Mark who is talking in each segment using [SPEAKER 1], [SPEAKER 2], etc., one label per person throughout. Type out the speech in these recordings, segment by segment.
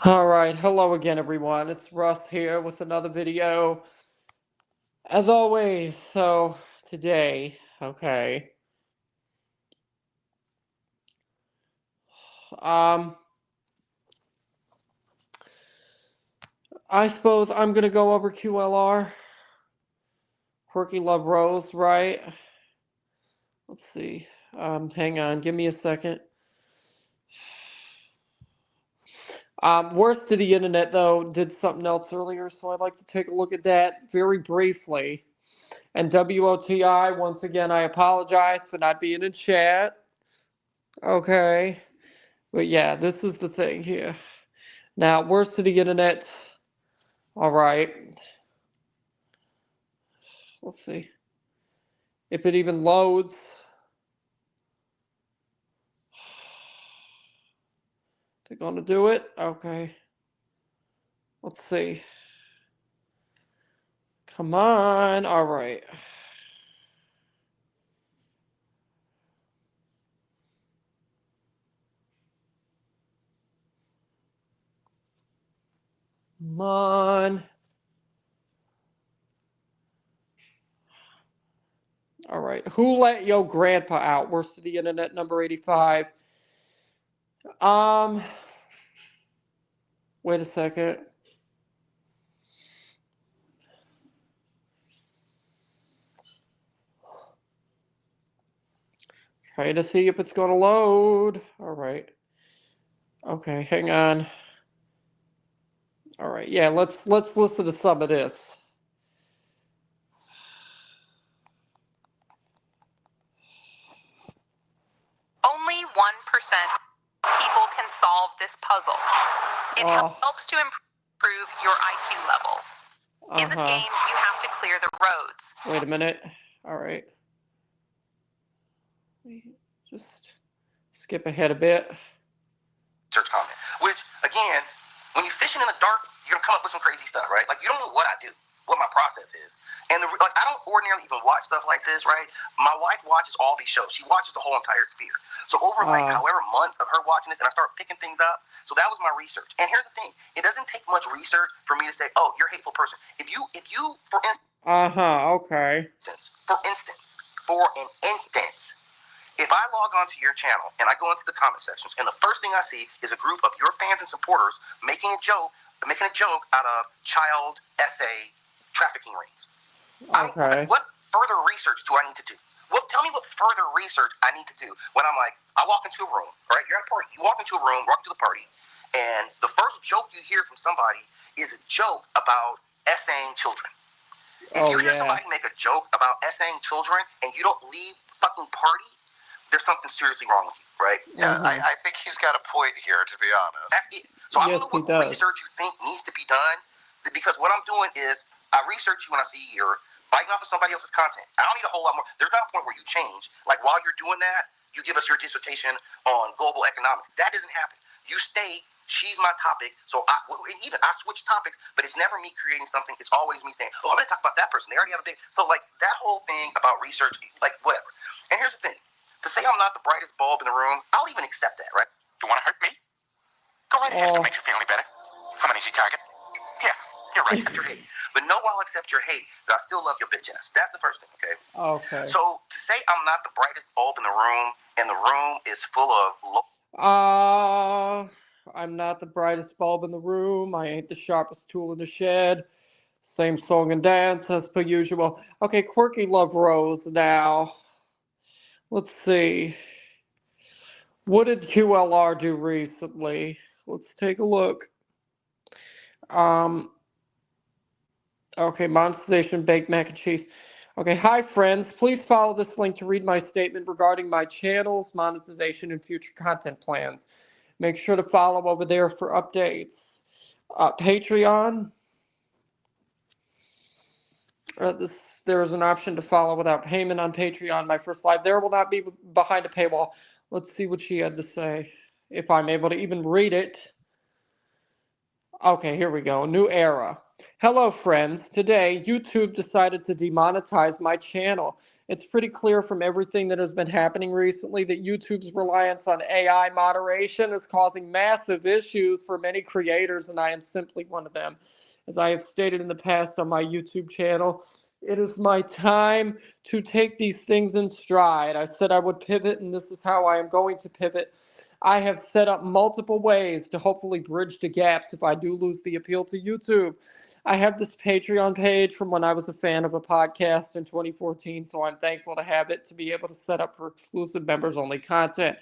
[SPEAKER 1] All right, hello again, everyone. It's Russ here with another video. As always, so today, okay, um, I suppose I'm gonna go over QLR, Quirky Love Rose, right? Let's see. Hang on, give me a second. Worst to the internet though did something else earlier, so I'd like to take a look at that very briefly. And WOTI, once again, I apologize for not being in chat. Okay. But yeah, this is the thing here. Now, worst to the internet. All right. Let's see. If it even loads. They're going to do it? Okay. Let's see. Come on. All right. Come on. All right. Who let your grandpa out? Worst to the internet, number 85. Um, Wait a second. Trying to see if it's going to load. All right. Okay, hang on. All right. Yeah, let's listen to some of this.
[SPEAKER 2] Only 1% people can solve this puzzle. It helps to improve your IQ level. In this game, you have to clear the roads.
[SPEAKER 1] Wait a minute. All right. Just skip ahead a bit.
[SPEAKER 3] Search comment. Which, again, when you're fishing in the dark, you're going to come up with some crazy stuff, right? Like, you don't know what I do, what my process is. And, I don't ordinarily even watch stuff like this, right? My wife watches all these shows. She watches the whole entire sphere. So over, however months of her watching this, and I start picking things up. So that was my research. And here's the thing. It doesn't take much research for me to say, oh, you're a hateful person. If you, for instance.
[SPEAKER 1] Okay.
[SPEAKER 3] For an instance, if I log onto your channel and I go into the comment sections, and the first thing I see is a group of your fans and supporters making a joke out of child essay trafficking rings.
[SPEAKER 1] Okay.
[SPEAKER 3] What further research do I need to do? Well, tell me what further research I need to do when I'm like, I walk into a room, right? You're at a party. You walk into a room, walk to the party, and the first joke you hear from somebody is a joke about essaying children. If you hear somebody make a joke about essaying children and you don't leave the fucking party, there's something seriously wrong with you, right?
[SPEAKER 4] Yeah, I think he's got a point here, to be honest.
[SPEAKER 3] So I don't know what research you think needs to be done, because what I'm doing is I research you when I see you're biting off of somebody else's content. I don't need a whole lot more. There's not a point where you change. Like, while you're doing that, you give us your dissertation on global economics. That doesn't happen. You stay, she's my topic, so I switch topics, but it's never me creating something. It's always me saying, oh, I'm going to talk about that person. They already have a big... So, like, that whole thing about research, like, whatever. And here's the thing. To say I'm not the brightest bulb in the room, I'll even accept that, right?
[SPEAKER 4] You want to hurt me? Go right ahead if it makes you feel any better. I'm an easy target. Yeah, you're right.
[SPEAKER 3] Accept your hate. But no, I'll accept your hate, but I still love your bitch ass. That's the first thing, okay?
[SPEAKER 1] Okay.
[SPEAKER 3] So, to say I'm not the brightest bulb in the room, and the room is full of...
[SPEAKER 1] I'm not the brightest bulb in the room. I ain't the sharpest tool in the shed. Same song and dance as per usual. Okay, Quirky Love Rose now. Let's see. What did QLR do recently? Let's take a look. Okay, monetization, baked mac and cheese. Okay, hi friends. Please follow this link to read my statement regarding my channel's monetization and future content plans. Make sure to follow over there for updates. Patreon. There is an option to follow without payment on Patreon. My first live there will not be behind a paywall. Let's see what she had to say, if I'm able to even read it. Okay, here we go. New era. Hello, friends. Today, YouTube decided to demonetize my channel. It's pretty clear from everything that has been happening recently that YouTube's reliance on AI moderation is causing massive issues for many creators, and I am simply one of them. As I have stated in the past on my YouTube channel, it is my time to take these things in stride. I said I would pivot, and this is how I am going to pivot. I have set up multiple ways to hopefully bridge the gaps if I do lose the appeal to YouTube. I have this Patreon page from when I was a fan of a podcast in 2014, so I'm thankful to have it to be able to set up for exclusive members-only content.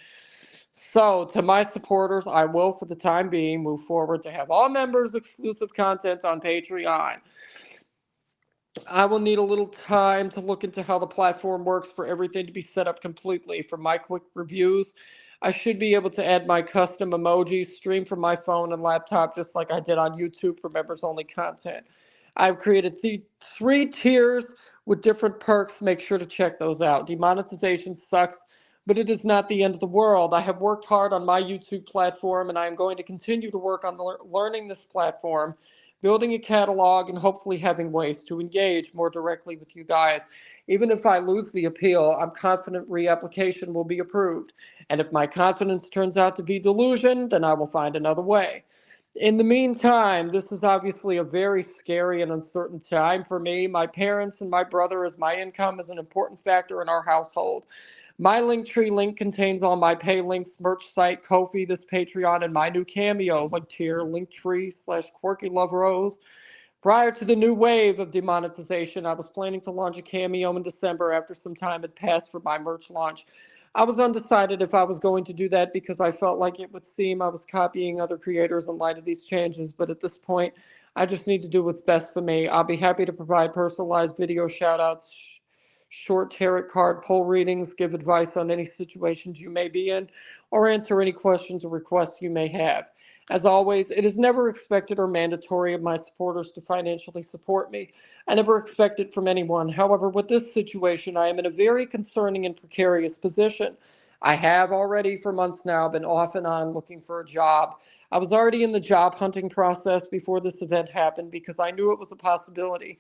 [SPEAKER 1] So, to my supporters, I will, for the time being, move forward to have all members exclusive content on Patreon. I will need a little time to look into how the platform works for everything to be set up completely. For my quick reviews, I should be able to add my custom emojis, stream from my phone and laptop just like I did on YouTube for members-only content. I've created 3 tiers with different perks. Make sure to check those out. Demonetization sucks, but it is not the end of the world. I have worked hard on my YouTube platform, and I am going to continue to work on learning this platform, building a catalog, and hopefully having ways to engage more directly with you guys. Even if I lose the appeal, I'm confident reapplication will be approved. And if my confidence turns out to be delusion, then I will find another way. In the meantime, this is obviously a very scary and uncertain time for me. My parents and my brother, as my income is an important factor in our household. My Linktree link contains all my pay links, merch site, Ko-fi, this Patreon, and my new Cameo link tier, Linktree/QuirkyLoveRose. Prior to the new wave of demonetization, I was planning to launch a Cameo in December after some time had passed for my merch launch. I was undecided if I was going to do that because I felt like it would seem I was copying other creators in light of these changes, but at this point, I just need to do what's best for me. I'll be happy to provide personalized video shoutouts, short tarot card pull readings, give advice on any situations you may be in, or answer any questions or requests you may have. As always, it is never expected or mandatory of my supporters to financially support me. I never expect it from anyone. However, with this situation, I am in a very concerning and precarious position. I have already for months now been off and on looking for a job. I was already in the job hunting process before this event happened because I knew it was a possibility.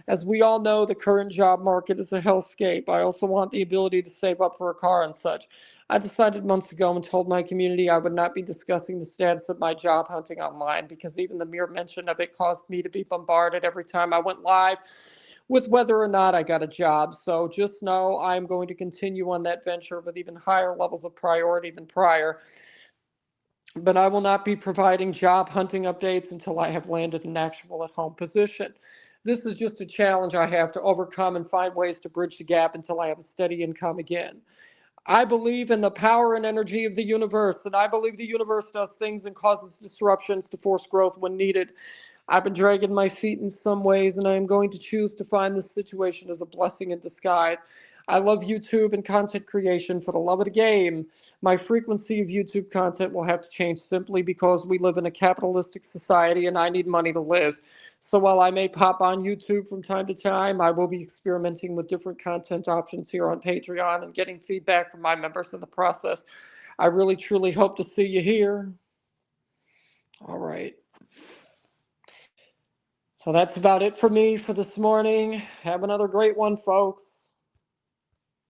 [SPEAKER 1] As we all know, the current job market is a hellscape. I also want the ability to save up for a car and such. I decided months ago and told my community I would not be discussing the status of my job hunting online because even the mere mention of it caused me to be bombarded every time I went live with whether or not I got a job. So just know I'm going to continue on that venture with even higher levels of priority than prior. But I will not be providing job hunting updates until I have landed an actual at-home position. This is just a challenge I have to overcome and find ways to bridge the gap until I have a steady income again. I believe in the power and energy of the universe, and I believe the universe does things and causes disruptions to force growth when needed. I've been dragging my feet in some ways, and I am going to choose to find this situation as a blessing in disguise. I love YouTube and content creation for the love of the game. My frequency of YouTube content will have to change simply because we live in a capitalistic society and I need money to live. So while I may pop on YouTube from time to time, I will be experimenting with different content options here on Patreon and getting feedback from my members in the process. I really, truly hope to see you here. All right. So that's about it for me for this morning. Have another great one, folks.